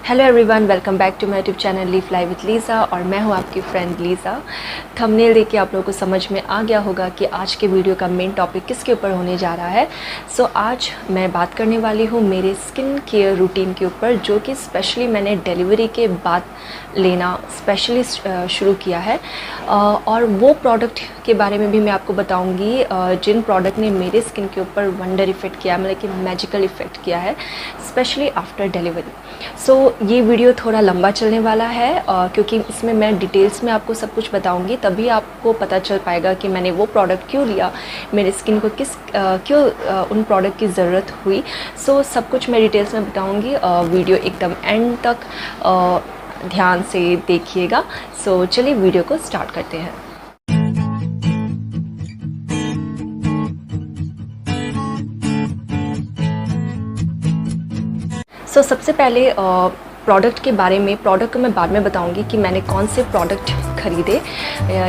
Hello everyone, welcome back to my YouTube channel live life with Lisa और मैं हूं आपकी फ्रेंड लीज़ा। थंबनेल देख के आप लोगों को समझ में आ गया होगा कि आज के वीडियो का मेन टॉपिक किसके ऊपर होने जा रहा है। सो आज मैं बात करने वाली हूं मेरे स्किन केयर रूटीन के ऊपर, जो कि स्पेशली मैंने डिलीवरी के बाद लेना स्पेशली शुरू किया है। और वो प्रोडक्ट के बारे में भी मैं आपको बताऊँगी जिन प्रोडक्ट ने मेरे स्किन के ऊपर वंडर इफ़ेक्ट किया, मतलब कि मैजिकल इफ़ेक्ट किया है स्पेशली आफ्टर डिलीवरी। सो ये वीडियो थोड़ा लंबा चलने वाला है क्योंकि इसमें मैं डिटेल्स में आपको सब कुछ बताऊंगी, तभी आपको पता चल पाएगा कि मैंने वो प्रोडक्ट क्यों लिया, मेरे स्किन को क्यों उन प्रोडक्ट की ज़रूरत हुई। सो सब कुछ मैं डिटेल्स में बताऊंगी। वीडियो एकदम एंड तक ध्यान से देखिएगा। सो चलिए वीडियो को स्टार्ट करते हैं। सो सबसे पहले प्रोडक्ट के बारे में, प्रोडक्ट को मैं बाद में बताऊंगी कि मैंने कौन से प्रोडक्ट खरीदे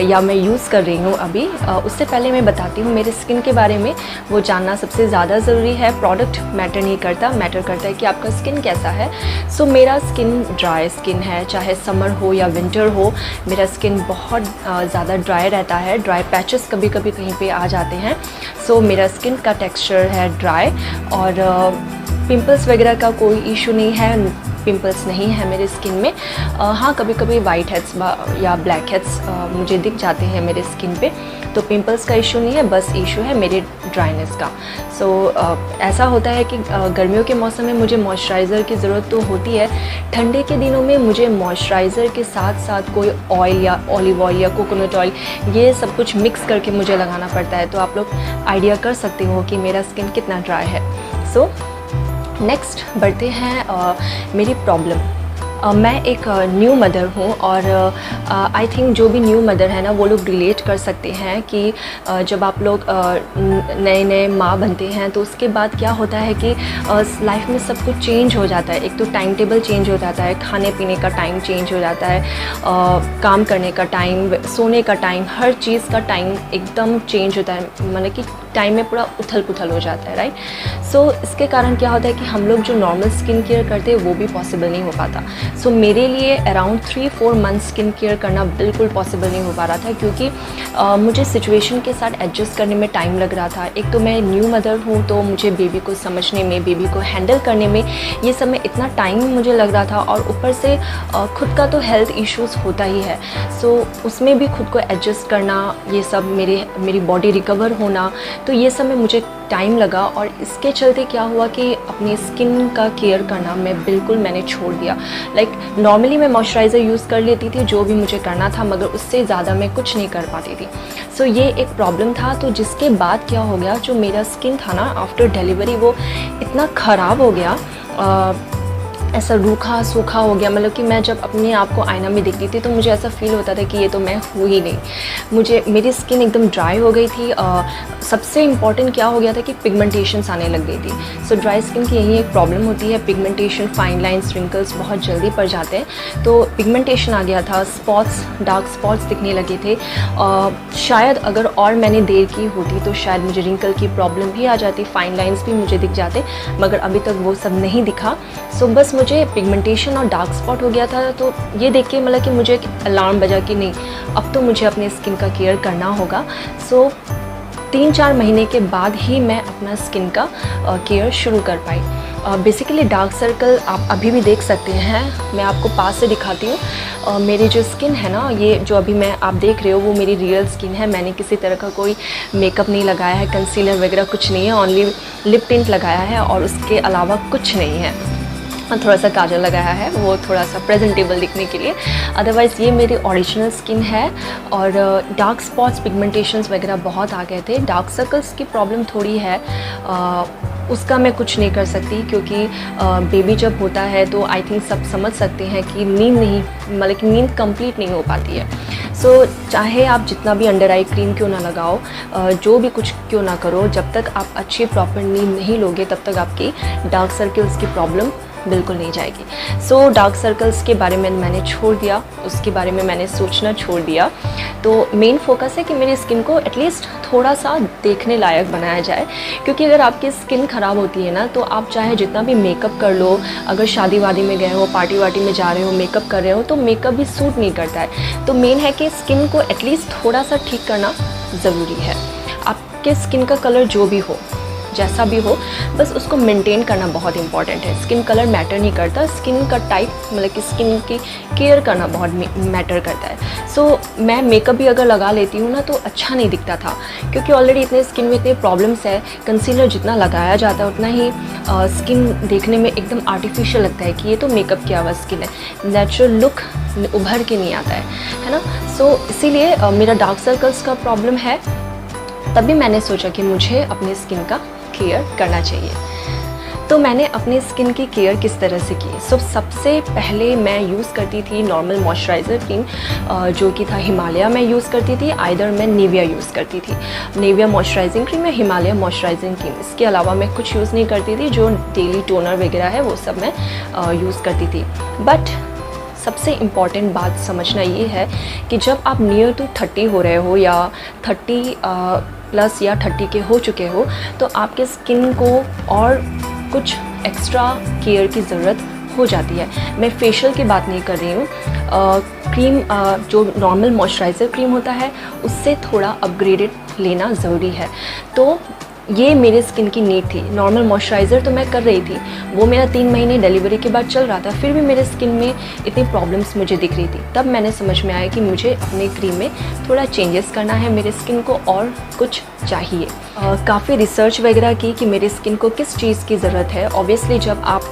या मैं यूज़ कर रही हूँ अभी। उससे पहले मैं बताती हूँ मेरे स्किन के बारे में। वो जानना सबसे ज़्यादा ज़रूरी है। प्रोडक्ट मैटर नहीं करता, मैटर करता है कि आपका स्किन कैसा है। सो मेरा स्किन ड्राई स्किन है, चाहे समर हो या विंटर हो, मेरा स्किन बहुत ज़्यादा ड्राई रहता है। ड्राई पैचेस कभी कभी कहीं पे आ जाते हैं। सो मेरा स्किन का टेक्सचर है ड्राई और पिंपल्स वगैरह का कोई इशू नहीं है। पिंपल्स नहीं है मेरे स्किन में। हाँ, कभी कभी वाइट हेड्स या ब्लैक हेड्स मुझे दिख जाते हैं मेरे स्किन पे, तो पिंपल्स का इशू नहीं है, बस इशू है मेरे ड्राइनेस का। सो ऐसा होता है कि गर्मियों के मौसम में मुझे मॉइस्चराइज़र की ज़रूरत तो होती है। ठंडे के दिनों में मुझे मॉइस्चराइज़र के साथ साथ कोई ऑयल या ऑलिव ऑयल या कोकोनट ऑयल, ये सब कुछ मिक्स करके मुझे लगाना पड़ता है। तो आप लोग आइडिया कर सकते हो कि मेरा स्किन कितना ड्राई है। सो नेक्स्ट बढ़ते हैं मेरी प्रॉब्लम। मैं एक न्यू मदर हूँ और आई थिंक जो भी न्यू मदर है ना, वो लोग रिलेट कर सकते हैं कि जब आप लोग नए नए माँ बनते हैं तो उसके बाद क्या होता है कि लाइफ में सब कुछ चेंज हो जाता है। एक तो टाइम टेबल चेंज हो जाता है, खाने पीने का टाइम चेंज हो जाता है, काम करने का टाइम, सोने का टाइम, हर चीज़ का टाइम एकदम चेंज होता है। मतलब कि टाइम में पूरा उथल पुथल हो जाता है, राइट। सो इसके कारण क्या होता है कि हम लोग जो नॉर्मल स्किन केयर करते हैं वो भी पॉसिबल नहीं हो पाता। सो मेरे लिए अराउंड 3-4 मंथ स्किन केयर करना बिल्कुल पॉसिबल नहीं हो पा रहा था, क्योंकि मुझे सिचुएशन के साथ एडजस्ट करने में टाइम लग रहा था। एक तो मैं न्यू मदर हूँ, तो मुझे बेबी को समझने में, बेबी को हैंडल करने में, ये सब में इतना टाइम मुझे लग रहा था। और ऊपर से खुद का तो हेल्थ इश्यूज़ होता ही है। सो उसमें भी खुद को एडजस्ट करना, ये सब मेरी बॉडी रिकवर होना, तो ये सब में मुझे टाइम लगा। और इसके चलते क्या हुआ कि अपनी स्किन का केयर करना मैंने छोड़ दिया। लाइक नॉर्मली मैं मॉइस्चराइज़र यूज़ कर लेती थी, जो भी मुझे करना था, मगर उससे ज़्यादा मैं कुछ नहीं कर पाती थी। सो ये एक प्रॉब्लम था। तो जिसके बाद क्या हो गया, जो मेरा स्किन था ना आफ्टर डिलीवरी, वो इतना ख़राब हो गया, ऐसा रूखा सूखा हो गया। मतलब कि मैं जब अपने आप को आईना में देखती थी तो मुझे ऐसा फील होता था कि ये तो मैं हूँ ही नहीं। मेरी स्किन एकदम ड्राई हो गई थी। सबसे इम्पॉर्टेंट क्या हो गया था कि पिगमेंटेशंस आने लग गई थी। सो ड्राई स्किन की यही एक प्रॉब्लम होती है, पिगमेंटेशन, फाइन लाइन्स, रिंकल्स बहुत जल्दी पड़ जाते हैं। तो पिगमेंटेशन आ गया था, स्पॉट्स, डार्क स्पॉट्स दिखने लगे थे। शायद अगर और मैंने देर की होती तो शायद मुझे रिंकल की प्रॉब्लम भी आ जाती, फाइन लाइन्स भी मुझे दिख जाते, मगर अभी तक वो सब नहीं दिखा। सो बस मुझे पिगमेंटेशन और डार्क स्पॉट हो गया था। तो ये देख के मतलब कि मुझे एक अलार्म बजा कि नहीं, अब तो मुझे अपने स्किन का केयर करना होगा। सो 3-4 महीने के बाद ही मैं अपना स्किन का केयर शुरू कर पाई। बेसिकली डार्क सर्कल आप अभी भी देख सकते हैं, मैं आपको पास से दिखाती हूँ। मेरी जो स्किन है ना, ये जो अभी आप देख रहे हो, वो मेरी रियल स्किन है। मैंने किसी तरह का कोई मेकअप नहीं लगाया है, कंसीलर वगैरह कुछ नहीं है, ओनली लिप टिंट लगाया है और उसके अलावा कुछ नहीं है। थोड़ा सा काजल लगाया है, वो थोड़ा सा प्रेजेंटेबल दिखने के लिए। अदरवाइज़ ये मेरी ओरिजिनल स्किन है। और डार्क स्पॉट्स, पिगमेंटेशंस वगैरह बहुत आ गए थे। डार्क सर्कल्स की प्रॉब्लम थोड़ी है, उसका मैं कुछ नहीं कर सकती, क्योंकि बेबी जब होता है तो आई थिंक सब समझ सकते हैं कि मतलब कि नींद कंप्लीट नहीं हो पाती है। सो चाहे आप जितना भी अंडर आई क्रीम क्यों ना लगाओ, जो भी कुछ क्यों ना करो, जब तक आप अच्छी प्रॉपर नींद नहीं लोगे तब तक आपकी डार्क सर्कल्स की प्रॉब्लम बिल्कुल नहीं जाएगी। सो डार्क सर्कल्स के बारे में मैंने छोड़ दिया, उसके बारे में मैंने सोचना छोड़ दिया। तो मेन फोकस है कि मेरी स्किन को एटलीस्ट थोड़ा सा देखने लायक बनाया जाए, क्योंकि अगर आपकी स्किन ख़राब होती है ना, तो आप चाहे जितना भी मेकअप कर लो, अगर शादी वादी में गए हो, पार्टी वार्टी में जा रहे हो, मेकअप कर रहे हो, तो मेकअप भी सूट नहीं करता है। तो मेन है कि स्किन को एटलीस्ट थोड़ा सा ठीक करना ज़रूरी है। आपके स्किन का कलर जो भी हो, जैसा भी हो, बस उसको मेंटेन करना बहुत इंपॉर्टेंट है। स्किन कलर मैटर नहीं करता, स्किन का टाइप मतलब कि स्किन की केयर करना बहुत मैटर करता है। सो मैं मेकअप भी अगर लगा लेती हूँ ना, तो अच्छा नहीं दिखता था, क्योंकि ऑलरेडी इतने स्किन में इतने प्रॉब्लम्स है। कंसीलर जितना लगाया जाता है उतना ही स्किन देखने में एकदम आर्टिफिशियल लगता है कि ये तो मेकअप किया हुआ स्किन है, नेचुरल लुक उभर के नहीं आता है ना। सो इसीलिए मेरा डार्क सर्कल्स का प्रॉब्लम है। तभी मैंने सोचा कि मुझे अपनी स्किन का केयर करना चाहिए। तो मैंने अपनी स्किन की केयर किस तरह से की। सबसे पहले मैं यूज़ करती थी नॉर्मल मॉइस्चराइज़र क्रीम, जो कि था हिमालय में यूज़ करती थी, आइदर मैं निविया यूज़ करती थी, निविया मॉइस्चराइजिंग क्रीम या हिमालय मॉइस्चराइजिंग क्रीम। इसके अलावा मैं कुछ यूज़ नहीं करती थी। जो डेली टोनर वगैरह है वो सब मैं यूज़ करती थी। बट सबसे इम्पॉर्टेंट बात समझना ये है कि जब आप नियर टू 30 हो रहे हो, या 30 प्लस या 30 के हो चुके हो, तो आपके स्किन को और कुछ एक्स्ट्रा केयर की ज़रूरत हो जाती है। मैं फेशियल की बात नहीं कर रही हूँ, क्रीम जो नॉर्मल मॉइस्चराइज़र क्रीम होता है उससे थोड़ा अपग्रेडेड लेना ज़रूरी है। तो ये मेरे स्किन की नीड थी। नॉर्मल मॉइस्चराइज़र तो मैं कर रही थी, वो मेरा 3 महीने डिलीवरी के बाद चल रहा था, फिर भी मेरे स्किन में इतनी प्रॉब्लम्स मुझे दिख रही थी। तब मैंने समझ में आया कि मुझे अपने क्रीम में थोड़ा चेंजेस करना है, मेरे स्किन को और कुछ चाहिए। काफ़ी रिसर्च वगैरह की कि मेरे स्किन को किस चीज़ की ज़रूरत है। ऑब्वियसली जब आप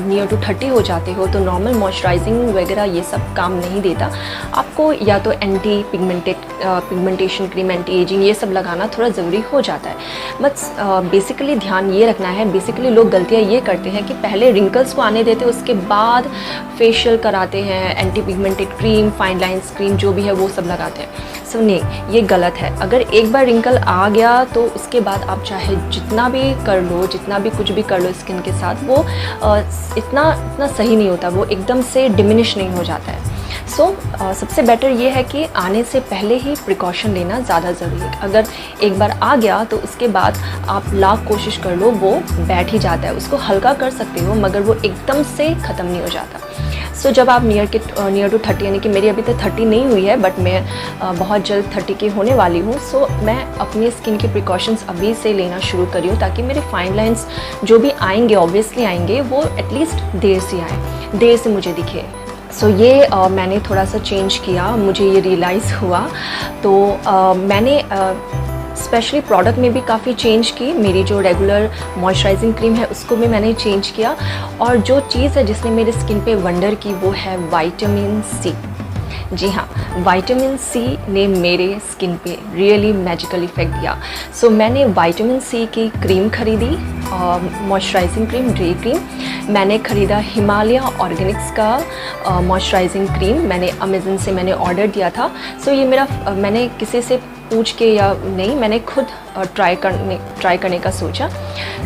नियर टू 30 हो जाते हो तो नॉर्मल मॉइस्चराइजिंग वगैरह ये सब काम नहीं देता। आपको या तो anti pigmentation cream, anti ageing ये सब लगाना थोड़ा ज़रूरी हो जाता है। बस बेसिकली ध्यान ये रखना है। बेसिकली लोग गलतियाँ ये करते हैं कि पहले रिंकल्स को आने देते, उसके बाद फेशियल कराते हैं, anti pigmented cream, fine lines cream जो भी है वो सब लगाते हैं। सो नहीं, ये गलत है। अगर एक बार रिंकल आ गया तो उसके बाद आप चाहे जितना भी कर लो, जितना भी कुछ भी कर लो स्किन के साथ, वो इतना सही नहीं होता, वो एकदम से डिमिनिश नहीं हो जाता है। सबसे बेटर ये है कि आने से पहले ही प्रिकॉशन लेना ज़्यादा ज़रूरी है। अगर एक बार आ गया तो उसके बाद आप लाख कोशिश कर लो, वो बैठ ही जाता है। उसको हल्का कर सकते हो मगर वो एकदम से ख़त्म नहीं हो जाता। जब आप नियर टू 30, यानी कि मेरी अभी तक 30 नहीं हुई है, बट मैं बहुत जल्द 30 की होने वाली हूँ। मैं अपनी स्किन के प्रिकॉशंस अभी से लेना शुरू करी हूँ, ताकि मेरे फाइन लाइन्स जो भी आएंगे, ऑब्वियसली आएंगे, वो एटलीस्ट देर से आए, देर से मुझे दिखे। ये मैंने थोड़ा सा चेंज किया, मुझे ये रियलाइज़ हुआ। तो मैंने स्पेशली प्रोडक्ट में भी काफ़ी चेंज की। मेरी जो रेगुलर मॉइस्चराइजिंग क्रीम है उसको भी मैंने चेंज किया। और जो चीज़ है जिसने मेरी स्किन पे वंडर की वो है विटामिन सी। जी हाँ, विटामिन सी ने मेरे स्किन पे रियली मैजिकल इफ़ेक्ट दिया। मैंने विटामिन सी की क्रीम ख़रीदी, मॉइस्चराइजिंग क्रीम, डे क्रीम। मैंने ख़रीदा हिमालय ऑर्गेनिक्स का मॉइस्चराइजिंग क्रीम, मैंने अमेज़न से मैंने ऑर्डर दिया था। ये मेरा मैंने किसी से पूछ के या नहीं, मैंने खुद ट्राई करने का सोचा।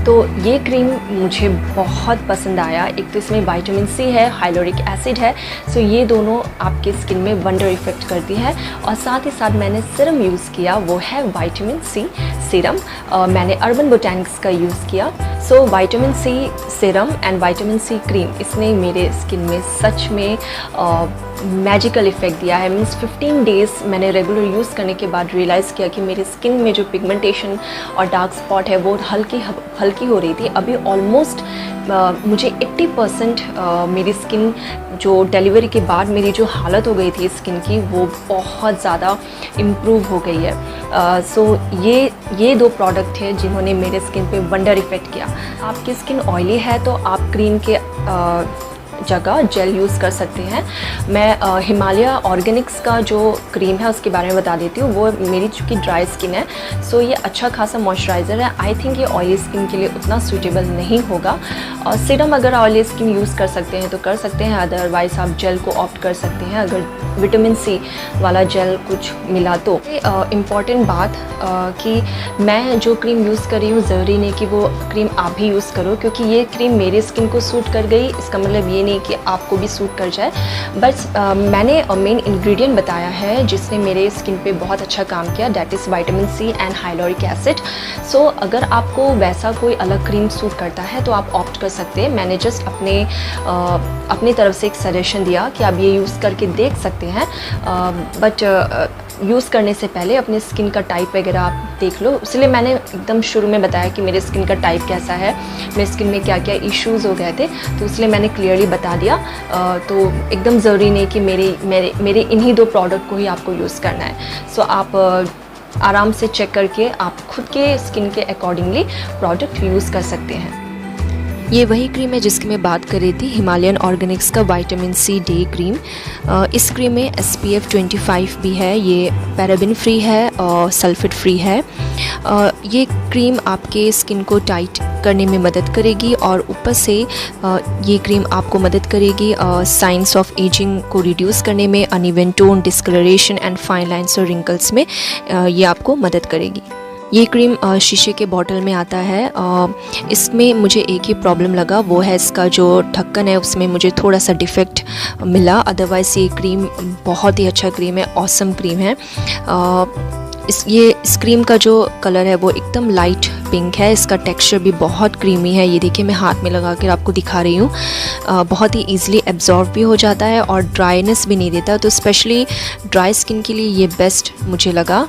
तो ये क्रीम मुझे बहुत पसंद आया। एक तो इसमें विटामिन सी है, हाइलोरिक एसिड है, ये दोनों आपके स्किन में वंडर इफ़ेक्ट करती है। और साथ ही साथ मैंने सीरम यूज़ किया, वो है विटामिन सी सीरम। मैंने अर्बन बोटैनिक्स का यूज़ किया। Vitamin C serum and vitamin C cream, इसने मेरे स्किन में सच में मैजिकल इफ़ेक्ट दिया है। मीन्स 15 डेज़ मैंने रेगुलर यूज़ करने के बाद रियलाइज़ किया कि मेरी स्किन में जो पिगमेंटेशन और डार्क स्पॉट है वो हल्की हो रही थी। अभी ऑलमोस्ट मुझे 80% मेरी स्किन जो डिलीवरी के बाद मेरी जो हालत हो गई थी स्किन की, वो बहुत ज़्यादा इम्प्रूव हो गई है। ये 2 प्रोडक्ट थे जिन्होंने मेरे स्किन पे वंडर इफ़ेक्ट किया। आपकी स्किन ऑयली है तो आप क्रीम के जगह जेल यूज़ कर सकते हैं। मैं हिमालय ऑर्गेनिक्स का जो क्रीम है उसके बारे में बता देती हूँ। वो मेरी चूँकि ड्राई स्किन है, सो ये अच्छा खासा मॉइस्चराइज़र है। आई थिंक ये ऑयली स्किन के लिए उतना सूटेबल नहीं होगा। और सीरम अगर ऑयली स्किन यूज़ कर सकते हैं तो कर सकते हैं, अदरवाइज़ आप जेल को ऑप्ट कर सकते हैं अगर विटामिन सी वाला जेल कुछ मिला तो। इम्पॉर्टेंट बात कि मैं जो क्रीम यूज़ कर रही हूँ ज़रूरी नहीं कि वो क्रीम आप भी यूज़ करो, क्योंकि ये क्रीम मेरी स्किन को सूट कर गई इसका मतलब ये नहीं कि आपको भी सूट कर जाए। बस मैंने मेन इंग्रेडिएंट बताया है जिसने मेरे स्किन पे बहुत अच्छा काम किया, that is vitamin C and hyaluronic acid. So अगर आपको वैसा कोई अलग क्रीम सूट करता है तो आप ऑप्ट कर सकते हैं। मैंने जस्ट अपनी तरफ से एक सजेशन दिया कि आप ये यूज़ करके देख सकते हैं, बट यूज़ करने से पहले अपने स्किन का टाइप वगैरह आप देख लो। इसलिए मैंने एकदम शुरू में बताया कि मेरे स्किन का टाइप कैसा है, मेरे स्किन में क्या क्या इश्यूज़ हो गए थे, तो इसलिए मैंने क्लियरली बता दिया। तो एकदम ज़रूरी नहीं कि मेरे इन्हीं 2 प्रोडक्ट को ही आपको यूज़ करना है। सो आप आराम से चेक करके आप खुद के स्किन के अकॉर्डिंगली प्रोडक्ट यूज़ कर सकते हैं। ये वही क्रीम है जिसकी मैं बात कर रही थी, हिमालयन ऑर्गेनिक्स का विटामिन सी डे क्रीम। इस क्रीम में SPF 25 भी है, ये पैराबिन फ्री है और सल्फेट फ्री है। ये क्रीम आपके स्किन को टाइट करने में मदद करेगी और ऊपर से ये क्रीम आपको मदद करेगी साइंस ऑफ एजिंग को रिड्यूस करने में, uneven tone, discolouration and fine lines और रिंकल्स में ये आपको मदद करेगी। ये क्रीम शीशे के बॉटल में आता है। इसमें मुझे एक ही प्रॉब्लम लगा, वो है इसका जो ढक्कन है उसमें मुझे थोड़ा सा डिफेक्ट मिला। अदरवाइज़ ये क्रीम बहुत ही अच्छा क्रीम है, ऑसम क्रीम है। इस क्रीम का जो कलर है वो एकदम लाइट पिंक है। इसका टेक्सचर भी बहुत क्रीमी है। ये देखिए मैं हाथ में लगा कर आपको दिखा रही हूँ। बहुत ही ईजिली एब्जॉर्ब भी हो जाता है और ड्राइनेस भी नहीं देता, तो स्पेशली ड्राई स्किन के लिए ये बेस्ट मुझे लगा।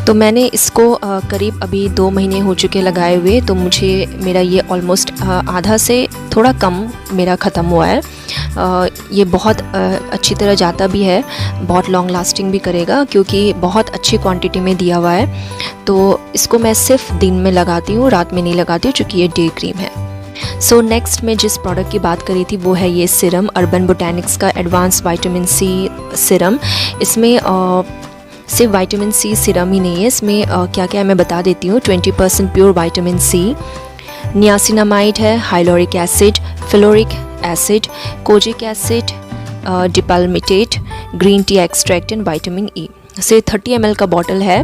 तो मैंने इसको करीब अभी 2 महीने हो चुके लगाए हुए, तो मुझे मेरा ये ऑलमोस्ट आधा से थोड़ा कम मेरा ख़त्म हुआ है। ये बहुत अच्छी तरह जाता भी है, बहुत लॉन्ग लास्टिंग भी करेगा क्योंकि बहुत अच्छी क्वांटिटी में दिया हुआ है। तो इसको मैं सिर्फ दिन में लगाती हूँ, रात में नहीं लगाती हूँ क्योंकि ये डे क्रीम है। सो नेक्स्ट मैं जिस प्रोडक्ट की बात करी थी वो है ये सिरम, अर्बन बोटैनिक्स का एडवांस विटामिन सी सिरम। इसमें सिर्फ विटामिन सी सिरम ही नहीं है, इसमें क्या क्या है मैं बता देती हूँ। 20% प्योर विटामिन सी, नियासिनामाइड है, hyaluronic acid, ferulic acid, kojic acid, dipalmitate, green tea extract and vitamin E. से 30 ml का बॉटल है।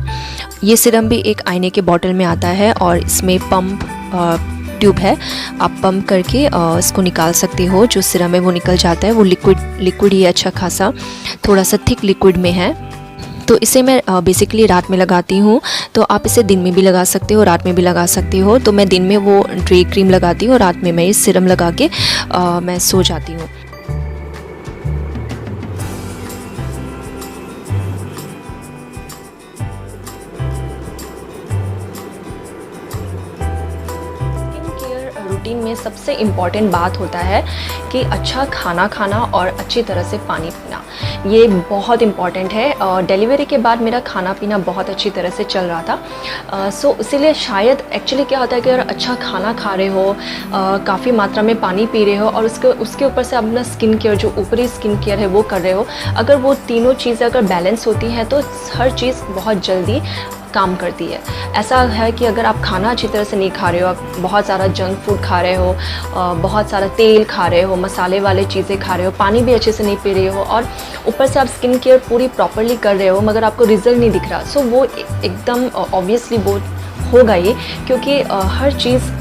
ये सिरम भी एक आईने के बॉटल में आता है और इसमें पंप ट्यूब है, आप पंप करके इसको निकाल सकते हो। जो सिरम है वो निकल जाता है, वो लिक्विड ही अच्छा खासा, थोड़ा सा थिक लिक्विड में है। तो इसे मैं बेसिकली रात में लगाती हूँ, तो आप इसे दिन में भी लगा सकते हो, रात में भी लगा सकते हो। तो मैं दिन में वो डे क्रीम लगाती हूँ, रात में मैं इस सिरम लगा के मैं सो जाती हूँ। रूटीन में सबसे इम्पॉर्टेंट बात होता है कि अच्छा खाना खाना और अच्छी तरह से पानी पीना, ये बहुत इम्पॉर्टेंट है। डिलीवरी के बाद मेरा खाना पीना बहुत अच्छी तरह से चल रहा था, सो इसीलिए शायद एक्चुअली क्या होता है कि अगर अच्छा खाना खा रहे हो, काफ़ी मात्रा में पानी पी रहे हो और उसके ऊपर से अपना स्किन केयर, जो ऊपरी स्किन केयर है वो कर रहे हो, अगर वो तीनों चीज़ें अगर बैलेंस होती हैं तो हर चीज़ बहुत जल्दी काम करती है। ऐसा है कि अगर आप खाना अच्छी तरह से नहीं खा रहे हो, आप बहुत सारा जंक फूड खा रहे हो, बहुत सारा तेल खा रहे हो, मसाले वाले चीज़ें खा रहे हो, पानी भी अच्छे से नहीं पी रहे हो और ऊपर से आप स्किन केयर पूरी प्रॉपरली कर रहे हो मगर आपको रिजल्ट नहीं दिख रहा, सो वो एकदम ऑब्वियसली वो होगा ही, क्योंकि हर चीज़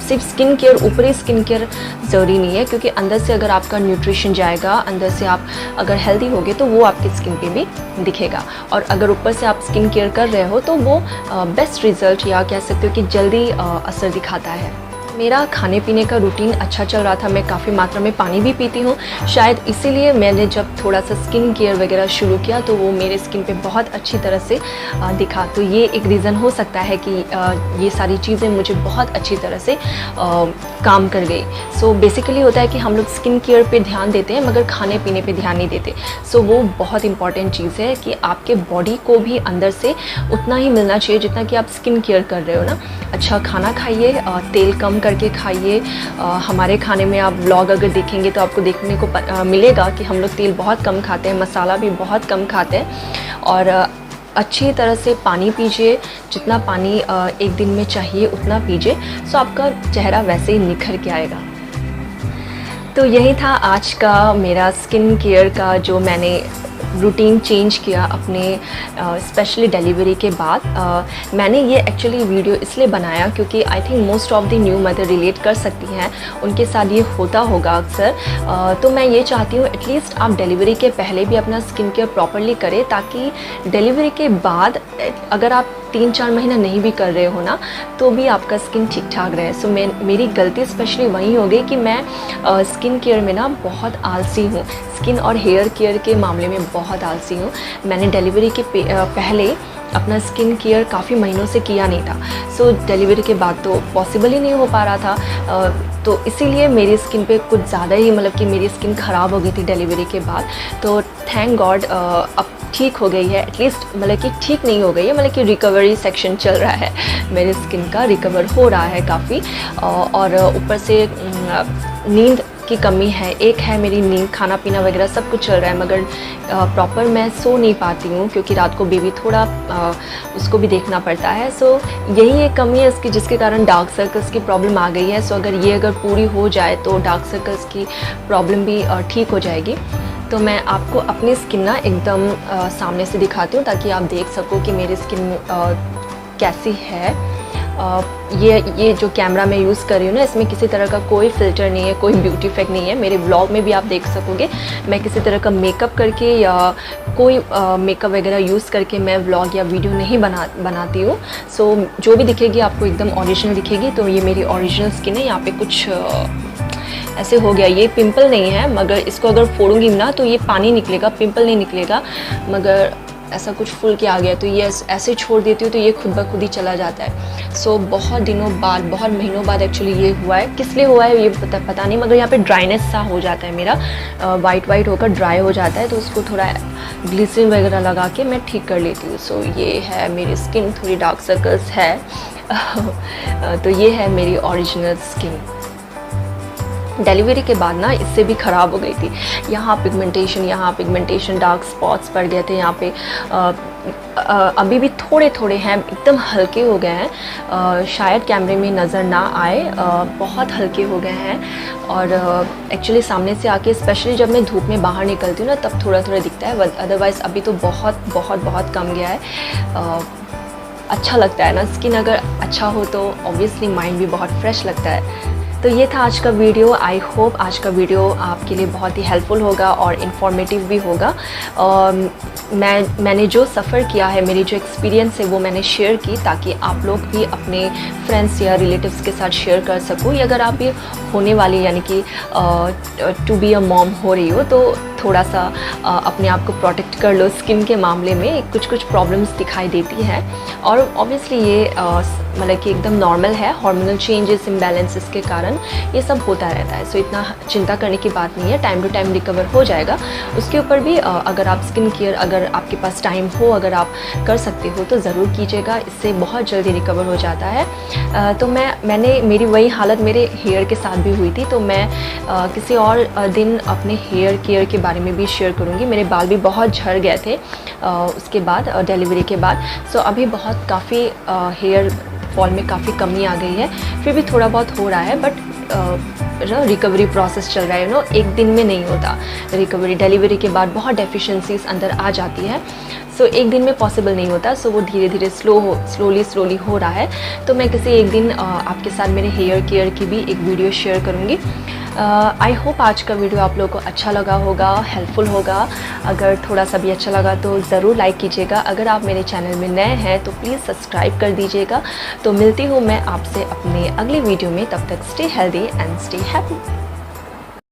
सिर्फ स्किन केयर, ऊपरी स्किन केयर ज़रूरी नहीं है, क्योंकि अंदर से अगर आपका न्यूट्रिशन जाएगा, अंदर से आप अगर हेल्दी होगे तो वो आपकी स्किन पे भी दिखेगा। और अगर ऊपर से आप स्किन केयर कर रहे हो तो वो बेस्ट रिज़ल्ट या कह सकते हो कि जल्दी असर दिखाता है। मेरा खाने पीने का रूटीन अच्छा चल रहा था, मैं काफ़ी मात्रा में पानी भी पीती हूँ, शायद इसीलिए मैंने जब थोड़ा सा स्किन केयर वगैरह शुरू किया तो वो मेरे स्किन पे बहुत अच्छी तरह से दिखा। तो ये एक रीज़न हो सकता है कि ये सारी चीज़ें मुझे बहुत अच्छी तरह से काम कर गई। सो बेसिकली होता है कि हम लोग स्किन केयर पे ध्यान देते हैं मगर खाने पीने पे ध्यान नहीं देते। सो वो बहुत इंपॉर्टेंट चीज़ है कि आपके बॉडी को भी अंदर से उतना ही मिलना चाहिए जितना कि आप स्किन केयर कर रहे हो ना। अच्छा खाना खाइए, तेल कम करके खाइए। हमारे खाने में आप व्लॉग अगर देखेंगे तो आपको देखने को मिलेगा कि हम लोग तेल बहुत कम खाते हैं, मसाला भी बहुत कम खाते हैं। और अच्छी तरह से पानी पीजिए, जितना पानी एक दिन में चाहिए उतना पीजिए, सो आपका चेहरा वैसे ही निखर के आएगा। तो यही था आज का मेरा स्किन केयर का जो मैंने रूटीन चेंज किया अपने स्पेशली डिलीवरी के बाद। मैंने ये एक्चुअली वीडियो इसलिए बनाया क्योंकि I think most of the new mother relate कर सकती हैं, उनके साथ ये होता होगा अक्सर। तो मैं ये चाहती हूँ एटलीस्ट आप डिलीवरी के पहले भी अपना स्किन केयर प्रॉपरली करें, ताकि डिलीवरी के बाद अगर आप 3-4 महीना नहीं भी कर रहे हो ना, तो भी आपका स्किन ठीक ठाक रहे। सो मेरी गलती स्पेशली वही हो गई कि मैं स्किन केयर में ना बहुत आलसी हूँ, स्किन और हेयर केयर के मामले में बहुत आलसी हूँ। मैंने डिलीवरी के पहले अपना स्किन केयर काफ़ी महीनों से किया नहीं था। सो डिलीवरी के बाद तो पॉसिबल ही नहीं हो पा रहा था, तो इसीलिए मेरी स्किन पे कुछ ज़्यादा ही मतलब कि मेरी स्किन ख़राब हो गई थी डिलीवरी के बाद। तो थैंक गॉड अब ठीक हो गई है, एटलीस्ट मतलब कि ठीक नहीं हो गई है, मतलब कि रिकवरी सेक्शन चल रहा है, मेरे स्किन का रिकवर हो रहा है काफ़ी। और ऊपर से नींद की कमी है, एक है मेरी नींद, खाना पीना वगैरह सब कुछ चल रहा है, मगर प्रॉपर मैं सो नहीं पाती हूँ क्योंकि रात को बेबी थोड़ा उसको भी देखना पड़ता है। सो यही एक कमी है इसकी, जिसके कारण डार्क सर्कल्स की प्रॉब्लम आ गई है। सो अगर पूरी हो जाए तो डार्क सर्कल्स की प्रॉब्लम भी ठीक हो जाएगी। तो मैं आपको अपनी स्किन ना एकदम सामने से दिखाती हूँ ताकि आप देख सको कि मेरी स्किन कैसी है। ये जो कैमरा मैं यूज़ कर रही हूँ ना, इसमें किसी तरह का कोई फ़िल्टर नहीं है, कोई ब्यूटी इफेक्ट नहीं है। मेरे व्लॉग में भी आप देख सकोगे, मैं किसी तरह का मेकअप करके या कोई मेकअप वगैरह यूज़ करके मैं व्लॉग या वीडियो नहीं बनाती हूँ। सो जो भी दिखेगी आपको एकदम ओरिजिनल दिखेगी। तो ये मेरी ओरिजिनल स्किन है। यहाँ पे कुछ ऐसे हो गया, ये पिंपल नहीं है, मगर इसको अगर फोड़ूंगी ना तो ये पानी निकलेगा, पिंपल नहीं निकलेगा, मगर ऐसा कुछ फूल के आ गया तो ये ऐसे छोड़ देती हूँ तो ये खुद ब खुद ही चला जाता है। सो बहुत दिनों बाद, बहुत महीनों बाद एक्चुअली ये हुआ है। किस लिए हुआ है ये पता नहीं, मगर यहाँ पे ड्राइनेस सा हो जाता है मेरा, वाइट होकर ड्राई हो जाता है, तो उसको थोड़ा ग्लिसरीन वगैरह लगा के मैं ठीक कर लेती हूँ। सो ये है मेरी स्किन, थोड़ी डार्क सर्कल्स है तो ये है मेरी ओरिजिनल स्किन। डिलीवरी के बाद ना इससे भी ख़राब हो गई थी। यहाँ पिगमेंटेशन, डार्क स्पॉट्स पड़ गए थे यहाँ पे। अभी भी थोड़े हैं, एकदम हल्के हो गए हैं, शायद कैमरे में नज़र ना आए, बहुत हल्के हो गए हैं। और एक्चुअली सामने से आके स्पेशली जब मैं धूप में बाहर निकलती हूँ ना तब थोड़ा दिखता है, अदरवाइज़ अभी तो बहुत कम गया है। अच्छा लगता है ना, स्किन अगर अच्छा हो तो ऑब्वियसली माइंड भी बहुत फ्रेश लगता है। तो ये था आज का वीडियो। आई होप आज का वीडियो आपके लिए बहुत ही हेल्पफुल होगा और इन्फॉर्मेटिव भी होगा। मैंने जो सफ़र किया है, मेरी जो एक्सपीरियंस है वो मैंने शेयर की, ताकि आप लोग भी अपने फ्रेंड्स या रिलेटिव्स के साथ शेयर कर सको। या अगर आप भी होने वाली यानी कि टू बी अ मॉम हो रही हो तो थोड़ा सा अपने आप को प्रोटेक्ट कर लो। स्किन के मामले में कुछ प्रॉब्लम्स दिखाई देती है और ऑब्वियसली ये मतलब कि एकदम नॉर्मल है, हार्मोनल चेंजेस, इम्बैलेंसेस के कारण ये सब होता रहता है। सो इतना चिंता करने की बात नहीं है, टाइम टू टाइम रिकवर हो जाएगा। उसके ऊपर भी अगर आप स्किन केयर, अगर आपके पास टाइम हो, अगर आप कर सकते हो तो ज़रूर कीजिएगा, इससे बहुत जल्दी रिकवर हो जाता है। तो मेरी वही हालत मेरे हेयर के साथ भी हुई थी। तो मैं किसी और दिन अपने हेयर केयर के बारे में भी शेयर करूँगी। मेरे बाल भी बहुत झड़ गए थे उसके बाद, डिलीवरी के बाद। सो अभी काफ़ी हेयर फॉल में काफ़ी कमी आ गई है, फिर भी थोड़ा बहुत हो रहा है, बट रिकवरी प्रोसेस चल रहा है। एक दिन में नहीं होता रिकवरी। डिलीवरी के बाद बहुत डेफिशिएंसीज अंदर आ जाती है, सो एक दिन में पॉसिबल नहीं होता। सो वो धीरे धीरे स्लोली हो रहा है। तो मैं किसी एक दिन आपके साथ मेरे हेयर केयर की भी एक वीडियो शेयर करूँगी। आई होप आज का वीडियो आप लोगों को अच्छा लगा होगा, हेल्पफुल होगा। अगर थोड़ा सा भी अच्छा लगा तो ज़रूर लाइक कीजिएगा। अगर आप मेरे चैनल में नए हैं तो प्लीज़ सब्सक्राइब कर दीजिएगा। तो मिलती हूँ मैं आपसे अपने अगले वीडियो में, तब तक stay healthy and stay happy.